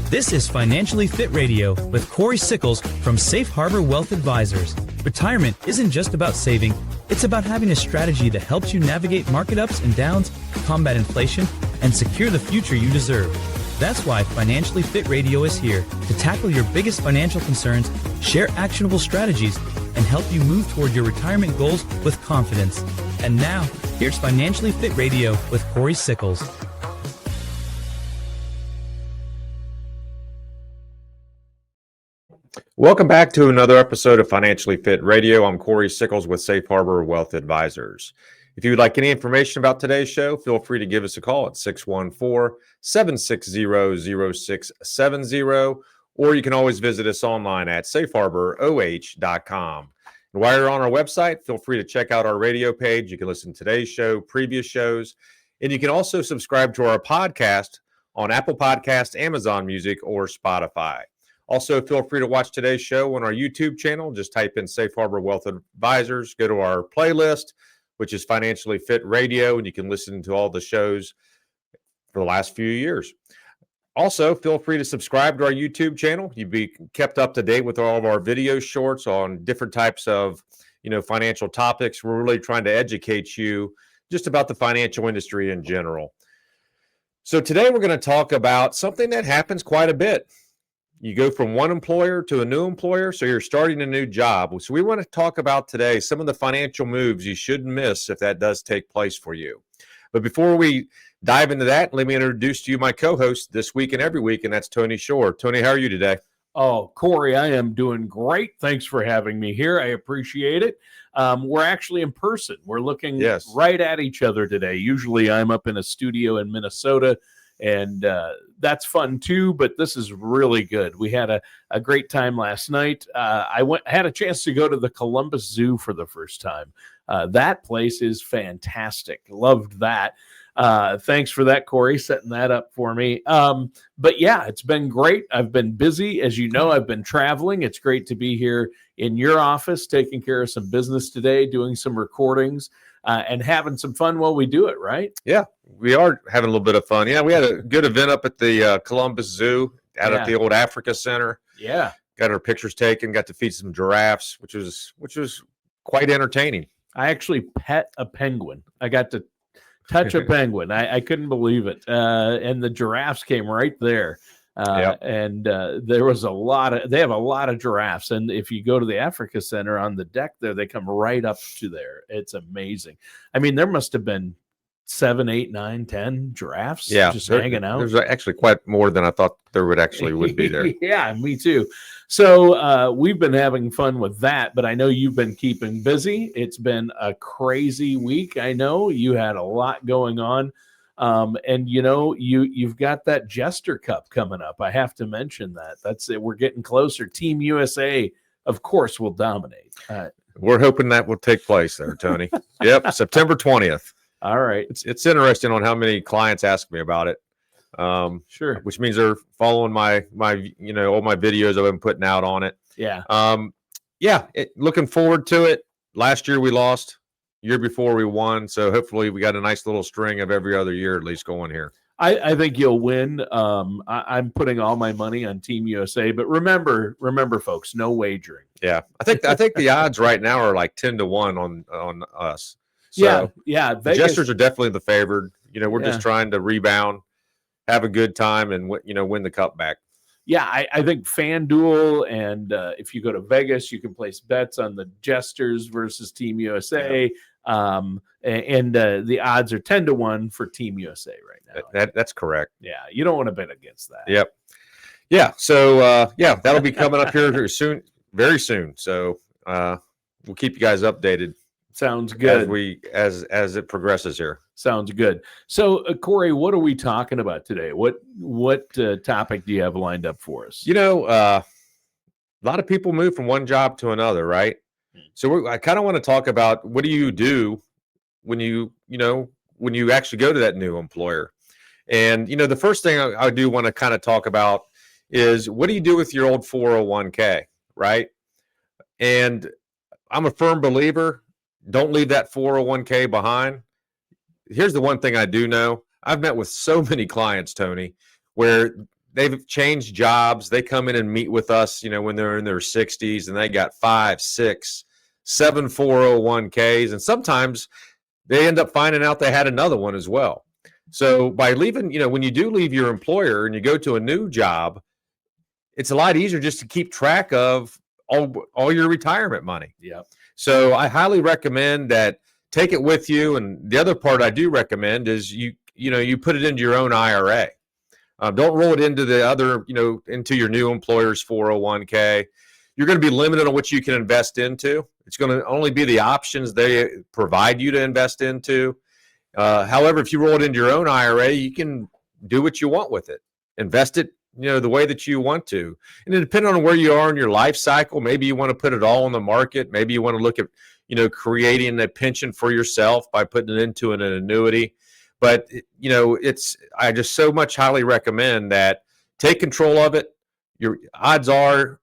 This is Financially Fit Radio with Cory Sickles from Safe Harbor Wealth Advisors. Retirement isn't just about saving, it's about having a strategy that helps you navigate market ups and downs, combat inflation, and secure the future you deserve. That's why Financially Fit Radio is here to tackle your biggest financial concerns, share actionable strategies, and help you move toward your retirement goals with confidence. And now, here's Financially Fit Radio with Cory Sickles. Welcome back to another episode of Financially Fit Radio. I'm Cory Sickles with Safe Harbor Wealth Advisors. If you would like any information about today's show, feel free to give us a call at 614-760-0670, or you can always visit us online at safeharboroh.com. And while you're on our website, feel free to check out our radio page. You can listen to today's show, previous shows, and you can also subscribe to our podcast on Apple Podcasts, Amazon Music, or Spotify. Also, feel free to watch today's show on our YouTube channel. Just type in Safe Harbor Wealth Advisors. Go to our playlist, which is Financially Fit Radio, and you can listen to all the shows for the last few years. Also, feel free to subscribe to our YouTube channel. You'll be kept up to date with all of our video shorts on different types of, financial topics. We're really trying to educate you just about the financial industry in general. So today we're going to talk about something that happens quite a bit. You go from one employer to a new employer, so you're starting a new job. So we want to talk about today some of the financial moves you shouldn't miss if that does take place for you. But before we dive into that, let me introduce to you my co-host this week and every week, and that's Tony Shore. Tony, how are you today? Oh, Cory, I am doing great. Thanks for having me here. I appreciate it. We're actually in person. We're looking right at each other today. Usually I'm up in a studio in Minnesota, and that's fun too, but this is really good. We had a great time last night. I had a chance to go to the Columbus Zoo for the first time. That place is fantastic. Loved that. Thanks for that, Cory, setting that up for me. But yeah, it's been great. I've been busy. As you know, I've been traveling. It's great to be here in your office, taking care of some business today, doing some recordings, and having some fun while we do it, right? Yeah, we are having a little bit of fun. Yeah, we had a good event up at the Columbus Zoo out at the old Africa Center. Yeah. Got our pictures taken, got to feed some giraffes, which was quite entertaining. I actually pet a penguin. I got to touch a penguin. I couldn't believe it. And the giraffes came right there. And there was they have a lot of giraffes. And if you go to the Africa Center on the deck there, they come right up to there. It's amazing. I mean, there must have been 7, 8, 9, 10 giraffes just hanging out. There's actually quite more than I thought there would be there. Yeah, me too. So we've been having fun with that, but I know you've been keeping busy. It's been a crazy week. I know you had a lot going on. And you've got that Jester Cup coming up. I have to mention that. That's it. We're getting closer. Team USA, of course, will dominate. We're hoping that will take place there, Tony. Yep, September 20th. All right. It's interesting on how many clients ask me about it. Sure. Which means they're following my all my videos I've been putting out on it. Yeah. Looking forward to it. Last year we lost. Year before we won, so hopefully we got a nice little string of every other year at least going here. I think you'll win. I'm putting all my money on Team USA, but remember, folks, no wagering. Yeah, I think the odds right now are like 10-1 on us. So yeah. The Jesters are definitely the favored. We're just trying to rebound, have a good time, and win the cup back. Yeah, I think FanDuel, and if you go to Vegas, you can place bets on the Jesters versus Team USA. And the odds are 10-1 for Team USA right now. That's correct. Yeah, you don't want to bet against that. Yep. Yeah. So that'll be coming up here soon, very soon. So we'll keep you guys updated. Sounds good. As it progresses here. Sounds good. So, Cory, what are we talking about today? What topic do you have lined up for us? A lot of people move from one job to another, right? So I kind of want to talk about what do you do when you actually go to that new employer. And, the first thing I do want to kind of talk about is what do you do with your old 401k, right? And I'm a firm believer, don't leave that 401k behind. here's the one thing I do know. I've met with so many clients, Tony, where they've changed jobs. They come in and meet with us, when they're in their 60s, and they got 5, 6, 7 401ks. And sometimes they end up finding out they had another one as well. So by leaving, when you do leave your employer and you go to a new job, it's a lot easier just to keep track of all your retirement money. Yeah. So I highly recommend that. Take it with you. And the other part I do recommend is you put it into your own IRA. Don't roll it into the other, into your new employer's 401k. You're going to be limited on what you can invest into. It's going to only be the options they provide you to invest into. However, if you roll it into your own IRA, you can do what you want with it. Invest it, the way that you want to. And then depending on where you are in your life cycle, maybe you want to put it all on the market. Maybe you want to look at creating a pension for yourself by putting it into an annuity. But, I just so much highly recommend that take control of it. Your odds are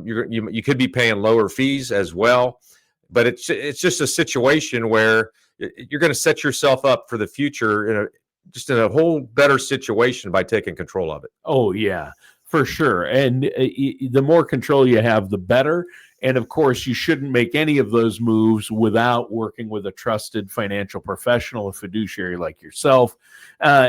you could be paying lower fees as well. But it's just a situation where you're going to set yourself up for the future in a whole better situation by taking control of it. Oh, yeah, for sure. And the more control you have, the better. And of course, you shouldn't make any of those moves without working with a trusted financial professional, a fiduciary like yourself.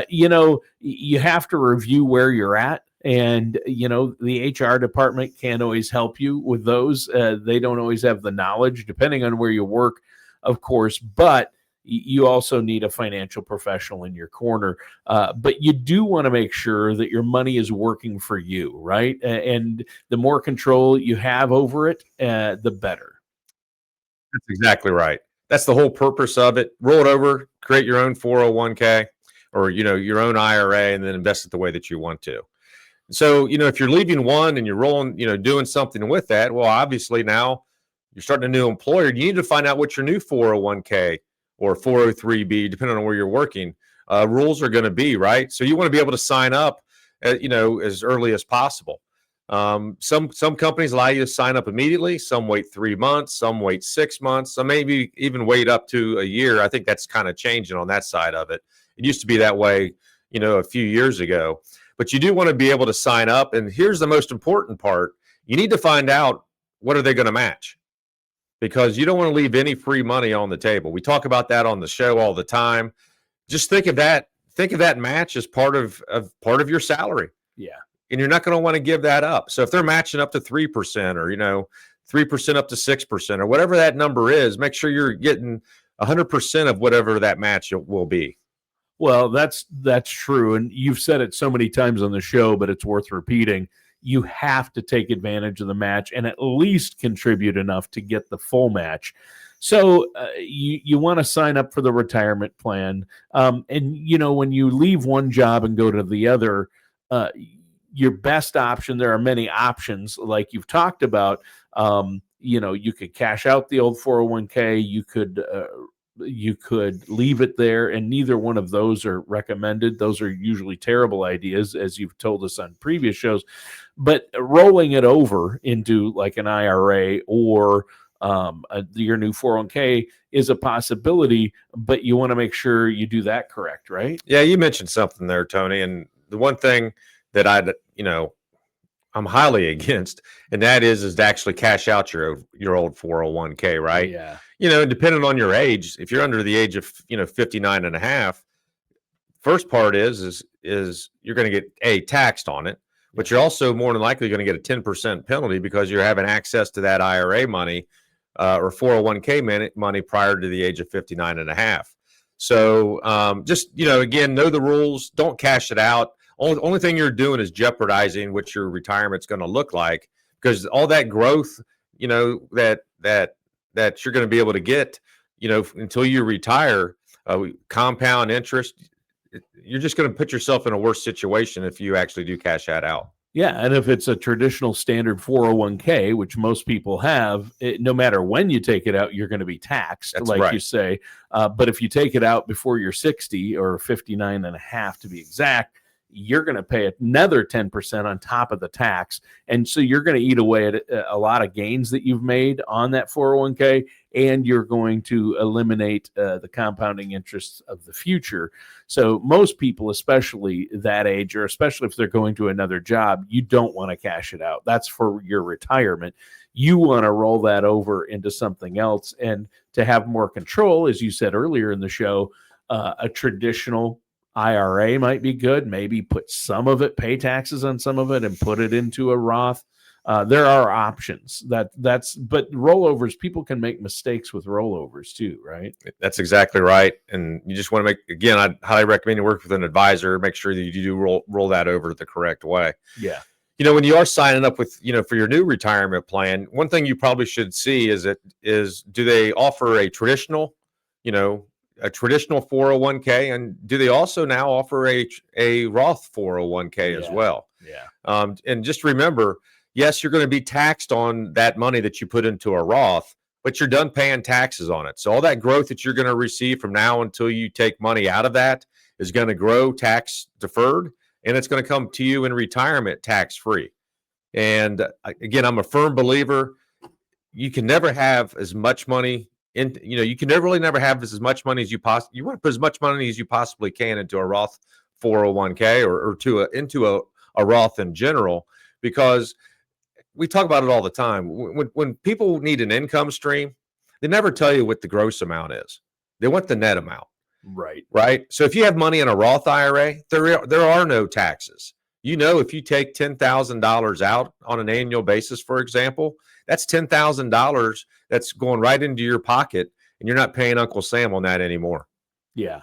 You have to review where you're at. And, the HR department can't always help you with those. They don't always have the knowledge, depending on where you work, of course. But you also need a financial professional in your corner. But you do want to make sure that your money is working for you, right? And the more control you have over it, the better. That's exactly right. That's the whole purpose of it. Roll it over, create your own 401k or, your own IRA, and then invest it the way that you want to. So, if you're leaving one and you're rolling, doing something with that, well, obviously now you're starting a new employer. You need to find out what your new 401k or 403b, depending on where you're working, rules are going to be, right? So you want to be able to sign up, as early as possible. Some companies allow you to sign up immediately. Some wait 3 months. Some wait 6 months. Some maybe even wait up to a year. I think that's kind of changing on that side of it. It used to be that way, a few years ago. But you do want to be able to sign up. And here's the most important part. You need to find out, what are they going to match? Because you don't want to leave any free money on the table. We talk about that on the show all the time. Just think of that match as part of your salary. Yeah. And you're not going to want to give that up. So if they're matching up to 3% or, 3% up to 6% or whatever that number is, make sure you're getting 100% of whatever that match will be. Well, that's true. And you've said it so many times on the show, but it's worth repeating. You have to take advantage of the match and at least contribute enough to get the full match. So you want to sign up for the retirement plan. And, when you leave one job and go to the other, your best option, there are many options like you've talked about. You could cash out the old 401k. You could leave it there, and neither one of those are recommended. Those are usually terrible ideas, as you've told us on previous shows. But rolling it over into like an IRA or your new 401k is a possibility, but you want to make sure you do that correct, right? Yeah, you mentioned something there, Tony. And the one thing that I'm highly against, and that is to actually cash out your old 401k, right? Yeah. Depending on your age, if you're under the age of 59 and a half, first part is you're going to get taxed on it, but you're also more than likely going to get a 10% penalty because you're having access to that IRA money or 401k money prior to the age of 59 and a half. So just, again, know the rules. Don't cash it out. Only thing you're doing is jeopardizing what your retirement's going to look like, because all that growth, that you're going to be able to get, until you retire, compound interest, you're just going to put yourself in a worse situation if you actually do cash that out. Yeah, and if it's a traditional standard 401k, which most people have, no matter when you take it out, you're going to be taxed, That's like right. you say. But if you take it out before you're 60 or 59 and a half to be exact, you're going to pay another 10% on top of the tax. And so you're going to eat away at a lot of gains that you've made on that 401k, and you're going to eliminate the compounding interests of the future. So most people, especially that age, or especially if they're going to another job, you don't want to cash it out. That's for your retirement. You want to roll that over into something else. And to have more control, as you said earlier in the show, a traditional IRA might be good. Maybe put some of it, pay taxes on some of it, and put it into a Roth. There are options. But rollovers, people can make mistakes with rollovers too, right? That's exactly right. And you just want to again, I'd highly recommend you work with an advisor. Make sure that you do roll that over the correct way. Yeah. When you are signing up with, for your new retirement plan, one thing you probably should see is do they offer a traditional 401k, and do they also now offer a Roth 401k as well? Yeah. And just remember, yes, you're going to be taxed on that money that you put into a Roth, but you're done paying taxes on it. So all that growth that you're going to receive from now until you take money out of that is going to grow tax deferred, and it's going to come to you in retirement tax free. And again, I'm a firm believer you can never have as much money you can never have as much money as you want to put as much money as you possibly can into a Roth 401k or into a Roth in general, because we talk about it all the time. When people need an income stream, they never tell you what the gross amount is. They want the net amount. Right. So if you have money in a Roth IRA, there are no taxes. If you take $10,000 out on an annual basis, for example, that's $10,000 that's going right into your pocket, and you're not paying Uncle Sam on that anymore. Yeah.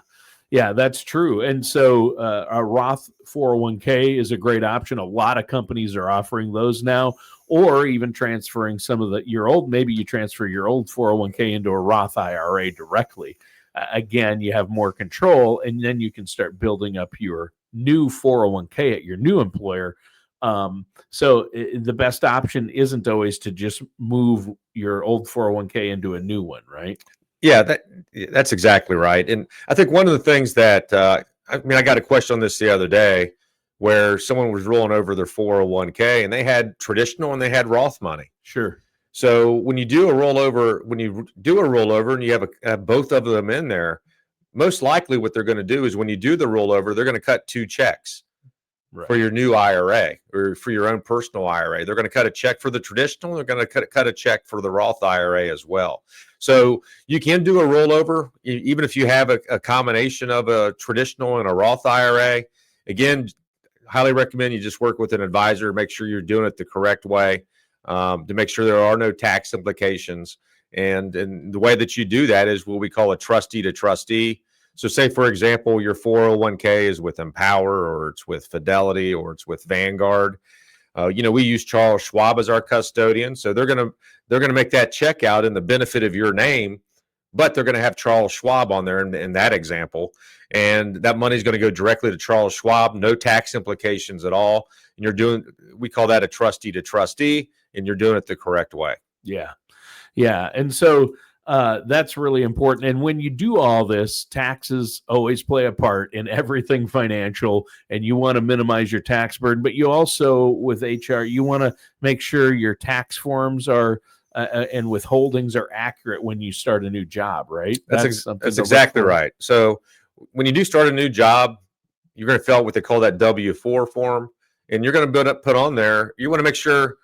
Yeah, that's true. And so a Roth 401k is a great option. A lot of companies are offering those now, or even transferring some of maybe you transfer your old 401k into a Roth IRA directly. Again, you have more control, and then you can start building up your new 401k at your new employer. So the best option isn't always to just move your old 401k into a new one, right? Yeah, that's exactly right. And I think one of the things that, I got a question on this the other day where someone was rolling over their 401k, and they had traditional and they had Roth money. Sure. So when you do a rollover and you have both of them in there, most likely what they're going to do is when you do the rollover, they're going to cut two checks. Right. For your new IRA or for your own personal IRA. They're going to cut a check for the traditional. They're going to cut a check for the Roth IRA as well. So you can do a rollover, even if you have a combination of a traditional and a Roth IRA. Again, highly recommend you just work with an advisor. Make sure you're doing it the correct way to make sure there are no tax implications. And the way that you do that is what we call a trustee to trustee. So say, for example, your 401k is with Empower, or it's with Fidelity, or it's with Vanguard. We use Charles Schwab as our custodian. So they're going to make that check out in the benefit of your name, but they're going to have Charles Schwab on there in that example. And that money is going to go directly to Charles Schwab, no tax implications at all. And we call that a trustee to trustee, and you're doing it the correct way. Yeah. Yeah. And so that's really important. And when you do all this, taxes always play a part in everything financial, and you want to minimize your tax burden. But you also, with HR, you want to make sure your tax forms are and withholdings are accurate when you start a new job, right? That's exactly right. So when you do start a new job, you're going to fill out what they call that W-4 form, and you're going to put on there, you want to make sure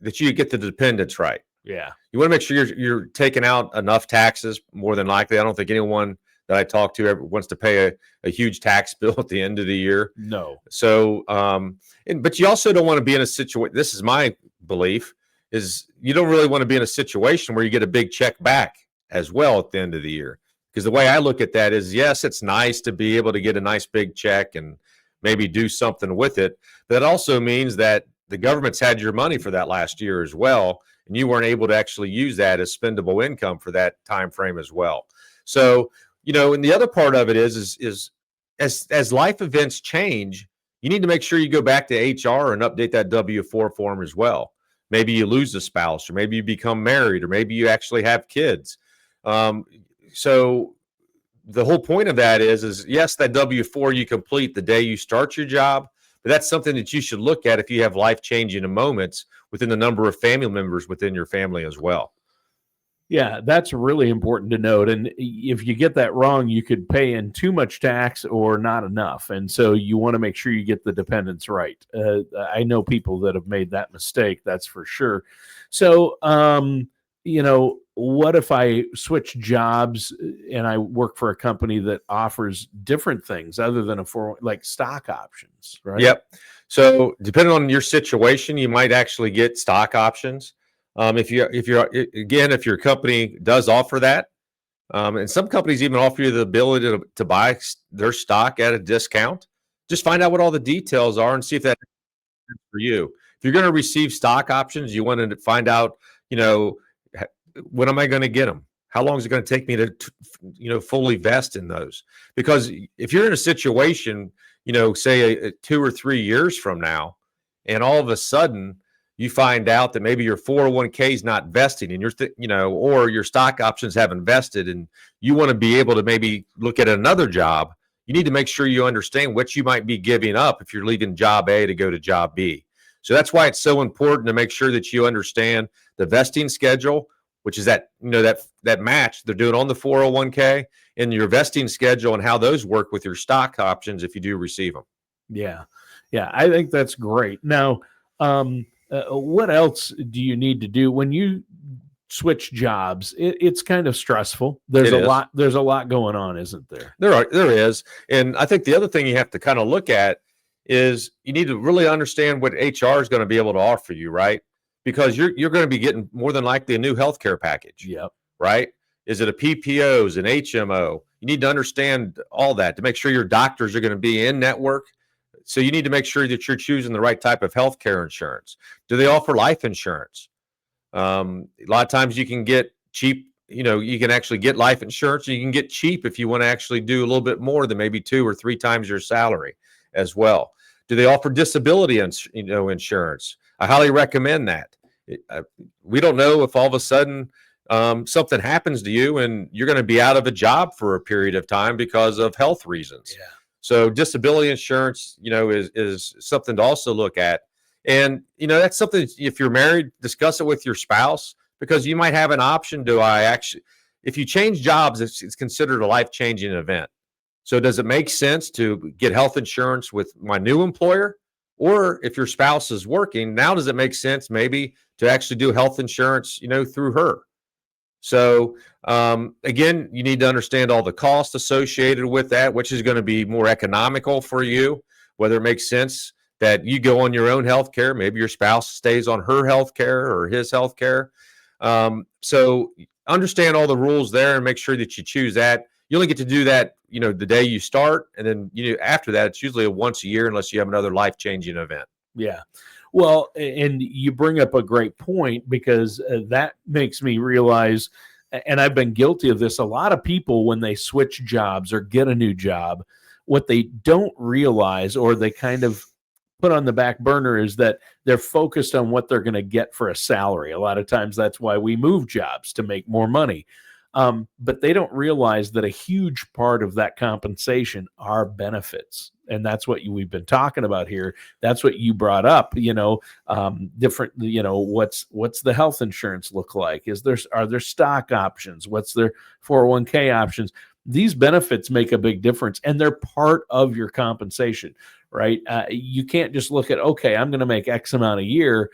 that you get the dependents right. Yeah. You want to make sure you're taking out enough taxes, more than likely. I don't think anyone that I talk to ever wants to pay a huge tax bill at the end of the year. No. So, but you also don't want to be in a situation, this is my belief, is you don't really want to be in a situation where you get a big check back as well at the end of the year. Because the way I look at that is, yes, it's nice to be able to get a nice big check and maybe do something with it. But it also means that the government's had your money for that last year as well, and you weren't able to actually use that as spendable income for that time frame as well. So, and the other part of it is as life events change, you need to make sure you go back to HR and update that W-4 form as well. Maybe you lose a spouse, or maybe you become married, or maybe you actually have kids. So the whole point of that is yes, that W-4 you complete the day you start your job, but that's something that you should look at if you have life-changing moments within the number of family members within your family as well. Yeah, that's really important to note. And if you get that wrong, you could pay in too much tax or not enough. And so you want to make sure you get the dependents right. I know people that have made that mistake, that's for sure. So, what if I switch jobs and I work for a company that offers different things other than like stock options, right? Yep. So depending on your situation, you might actually get stock options. If your company does offer that, and some companies even offer you the ability to buy their stock at a discount, just find out what all the details are and see if that's for you. If you're going to receive stock options, you want to find out, when am I going to get them? How long is it going to take me to fully vest in those? Because if you're in a situation, say 2 or 3 years from now, and all of a sudden you find out that maybe your 401k is not vesting and or your stock options haven't vested and you want to be able to maybe look at another job, you need to make sure you understand what you might be giving up if you're leaving job A to go to job B. So that's why it's so important to make sure that you understand the vesting schedule, which is that match they're doing on the 401k, and your vesting schedule and how those work with your stock options if you do receive them. Yeah. I think that's great. Now, what else do you need to do when you switch jobs? It's kind of stressful. There's a lot going on, isn't there? There is. And I think the other thing you have to kind of look at is you need to really understand what HR is going to be able to offer you, right? Because you're going to be getting more than likely a new healthcare package. Yep. Right? Is it a PPO? Is it an HMO? You need to understand all that to make sure your doctors are going to be in network. So you need to make sure that you're choosing the right type of healthcare insurance. Do they offer life insurance? A lot of times you can get cheap, you can actually get life insurance. You can get cheap if you want to actually do a little bit more than maybe 2 or 3 times your salary as well. Do they offer disability insurance? I highly recommend that. We don't know if all of a sudden something happens to you and you're going to be out of a job for a period of time because of health reasons. Yeah. So disability insurance, is something to also look at. And, that's something, if you're married, discuss it with your spouse, because you might have an option. If you change jobs, it's considered a life-changing event. So does it make sense to get health insurance with my new employer? Or if your spouse is working, now does it make sense maybe to actually do health insurance, through her? So again, you need to understand all the costs associated with that, which is going to be more economical for you, whether it makes sense that you go on your own health care. Maybe your spouse stays on her health care or his health care. So understand all the rules there and make sure that you choose that. You only get to do that, the day you start. And then, after that, it's usually once a year unless you have another life-changing event. Yeah. Well, and you bring up a great point, because that makes me realize, and I've been guilty of this, a lot of people, when they switch jobs or get a new job, what they don't realize, or they kind of put on the back burner, is that they're focused on what they're going to get for a salary. A lot of times that's why we move jobs, to make more money. But they don't realize that a huge part of that compensation are benefits. And that's what we've been talking about here. That's what you brought up, different, what's the health insurance look like? Are there stock options? What's their 401k options? These benefits make a big difference, and they're part of your compensation, right? You can't just look at, okay, I'm going to make X amount a year.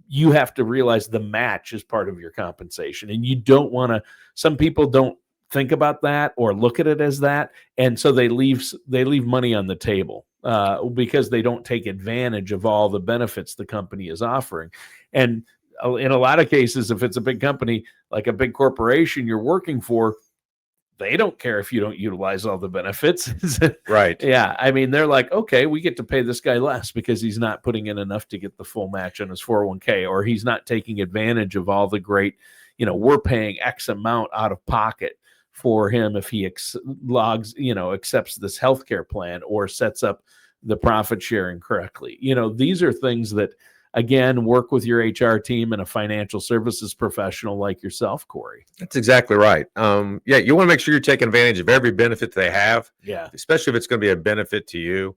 You have to realize the match is part of your compensation, and you don't want to. Some people don't think about that or look at it as that, and so they leave money on the table because they don't take advantage of all the benefits the company is offering. And in a lot of cases, if it's a big company, like a big corporation you're working for, they don't care if you don't utilize all the benefits. Right. Yeah. I mean, they're like, okay, we get to pay this guy less because he's not putting in enough to get the full match on his 401k, or he's not taking advantage of all the great, we're paying X amount out of pocket for him if he accepts this healthcare plan or sets up the profit sharing correctly. These are things that again, work with your HR team and a financial services professional like yourself, Cory. That's exactly right. Yeah, you want to make sure you're taking advantage of every benefit they have, especially if it's going to be a benefit to you.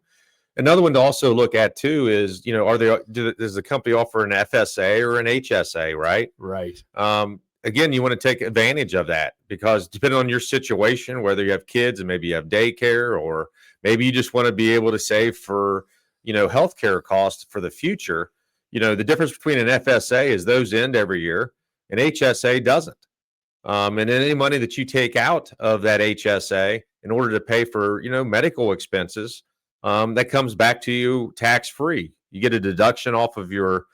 Another one to also look at too is, does the company offer an FSA or an HSA, right? Right. Again, you want to take advantage of that because depending on your situation, whether you have kids and maybe you have daycare, or maybe you just want to be able to save for, healthcare costs for the future. The difference between an FSA is those end every year. An HSA doesn't. And any money that you take out of that HSA in order to pay for, medical expenses, that comes back to you tax-free. You get a deduction off of your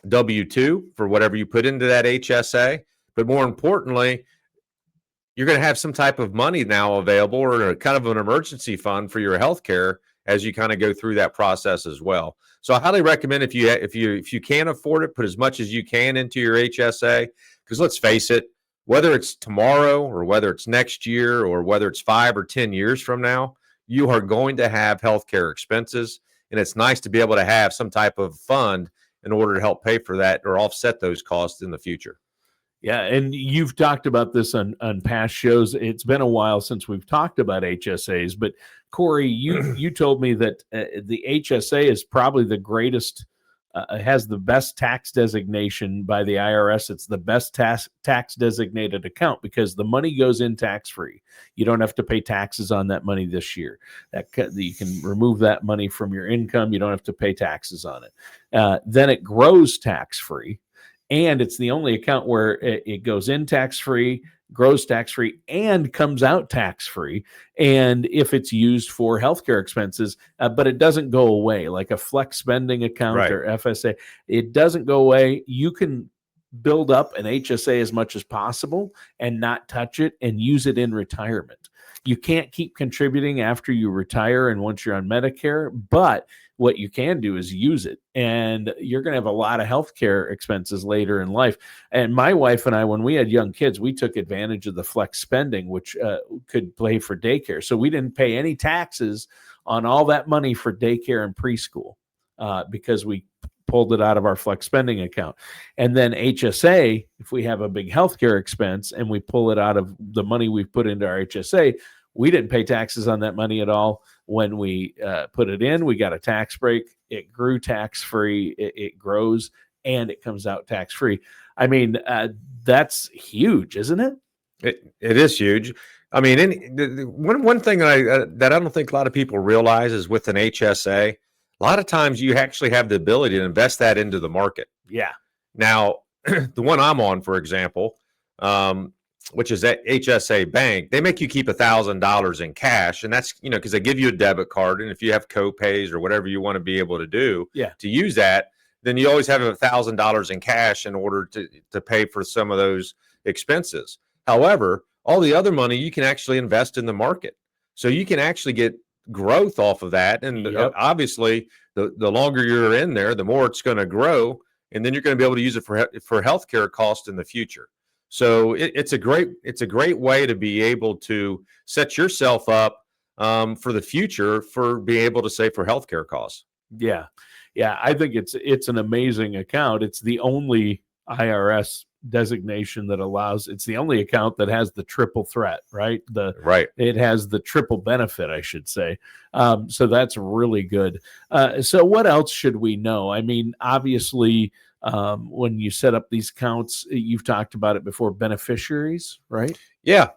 W-2 for whatever you put into that HSA. But more importantly, you're going to have some type of money now available, or a kind of an emergency fund for your health care as you kind of go through that process as well. So I highly recommend if you can afford it, put as much as you can into your HSA, because let's face it, whether it's tomorrow or whether it's next year or whether it's 5 or 10 years from now, you are going to have healthcare expenses, and it's nice to be able to have some type of fund in order to help pay for that or offset those costs in the future. Yeah, and you've talked about this on past shows. It's been a while since we've talked about HSAs, but Cory, you told me that the HSA is probably the greatest, has the best tax designation by the IRS. It's the best tax designated account because the money goes in tax-free. You don't have to pay taxes on that money this year. You can remove that money from your income. You don't have to pay taxes on it. Then it grows tax-free. And it's the only account where it goes in tax-free, grows tax-free, and comes out tax-free. And if it's used for healthcare expenses, but it doesn't go away, like a flex spending account or FSA, it doesn't go away. You can build up an HSA as much as possible and not touch it and use it in retirement. You can't keep contributing after you retire and once you're on Medicare, but what you can do is use it, and you're going to have a lot of healthcare expenses later in life. And my wife and I, when we had young kids, we took advantage of the flex spending, which could pay for daycare. So we didn't pay any taxes on all that money for daycare and preschool because we pulled it out of our flex spending account. And then HSA, if we have a big healthcare expense and we pull it out of the money we've put into our HSA, we didn't pay taxes on that money at all. When we put it in, we got a tax break. It grew tax-free. It grows, and it comes out tax-free. I mean, that's huge, isn't it? It is huge. I mean, one thing that I don't think a lot of people realize is with an HSA, a lot of times you actually have the ability to invest that into the market. Yeah. Now, the one I'm on, for example, which is at HSA Bank, they make you keep $1,000 in cash. And that's, because they give you a debit card. And if you have co-pays or whatever you want to be able to do to use that, then you always have $1,000 in cash in order to pay for some of those expenses. However, all the other money you can actually invest in the market. So you can actually get growth off of that. And obviously, the longer you're in there, the more it's going to grow. And then you're going to be able to use it for healthcare costs in the future. So it's a great way to be able to set yourself up for the future for being able to save for healthcare costs. Yeah. I think it's an amazing account. It's the only IRS designation that allows. It's the only account that has the triple threat, right? It has the triple benefit, I should say. So that's really good. So what else should we know? I mean, obviously. When you set up these accounts, you've talked about it before, beneficiaries, right? Yeah,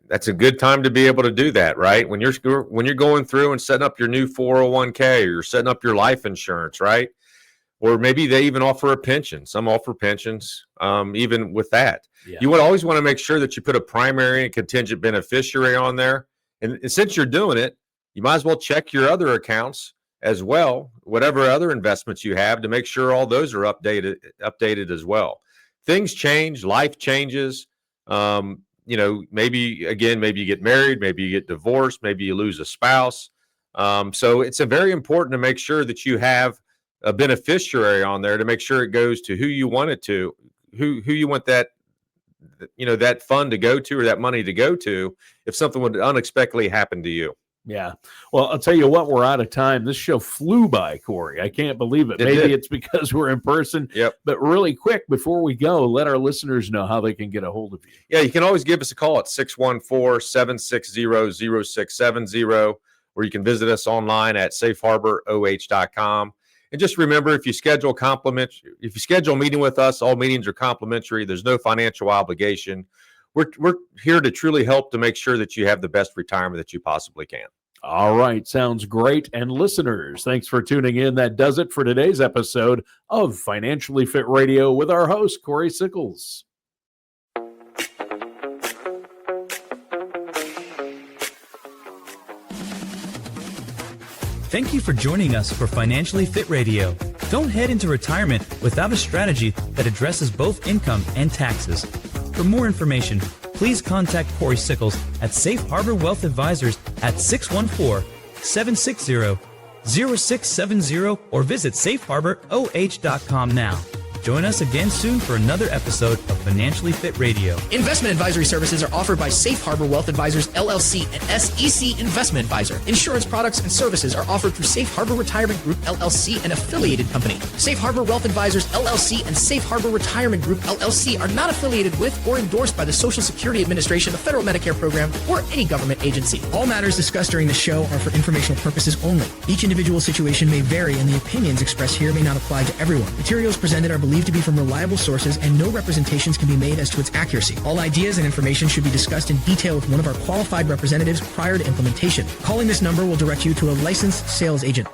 that's a good time to be able to do that, right? When you're going through and setting up your new 401k, or you're setting up your life insurance, right? Or maybe they even offer a pension. Some offer pensions, even with that. Yeah. You always want to make sure that you put a primary and contingent beneficiary on there. And since you're doing it, you might as well check your other accounts as well, whatever other investments you have, to make sure all those are updated as well. Things change, life changes. Maybe you get married, maybe you get divorced, maybe you lose a spouse. So it's very important to make sure that you have a beneficiary on there to make sure it goes to who you want it to, who you want that fund to go to, or that money to go to, if something would unexpectedly happen to you. Yeah. Well, I'll tell you what, we're out of time. This show flew by, Cory. I can't believe it. Maybe it's because we're in person. Yep. But really quick, before we go, let our listeners know how they can get a hold of you. Yeah, you can always give us a call at 614-760-0670, or you can visit us online at safeharboroh.com. And just remember, if you schedule a meeting with us, all meetings are complimentary. There's no financial obligation. We're here to truly help to make sure that you have the best retirement that you possibly can. All right. Sounds great. And listeners, thanks for tuning in. That does it for today's episode of Financially Fit Radio with our host, Cory Sickles. Thank you for joining us for Financially Fit Radio. Don't head into retirement without a strategy that addresses both income and taxes. For more information, please contact Cory Sickles at Safe Harbor Wealth Advisors at 614-760-0670 or visit safeharboroh.com now. Join us again soon for another episode of Financially Fit Radio. Investment advisory services are offered by Safe Harbor Wealth Advisors, LLC, and SEC Investment Advisor. Insurance products and services are offered through Safe Harbor Retirement Group, LLC, an affiliated company. Safe Harbor Wealth Advisors, LLC, and Safe Harbor Retirement Group, LLC, are not affiliated with or endorsed by the Social Security Administration, the Federal Medicare Program, or any government agency. All matters discussed during the show are for informational purposes only. Each individual situation may vary, and the opinions expressed here may not apply to everyone. Materials presented are believed to be from reliable sources, and no representations can be made as to its accuracy. All ideas and information should be discussed in detail with one of our qualified representatives prior to implementation. Calling this number will direct you to a licensed sales agent.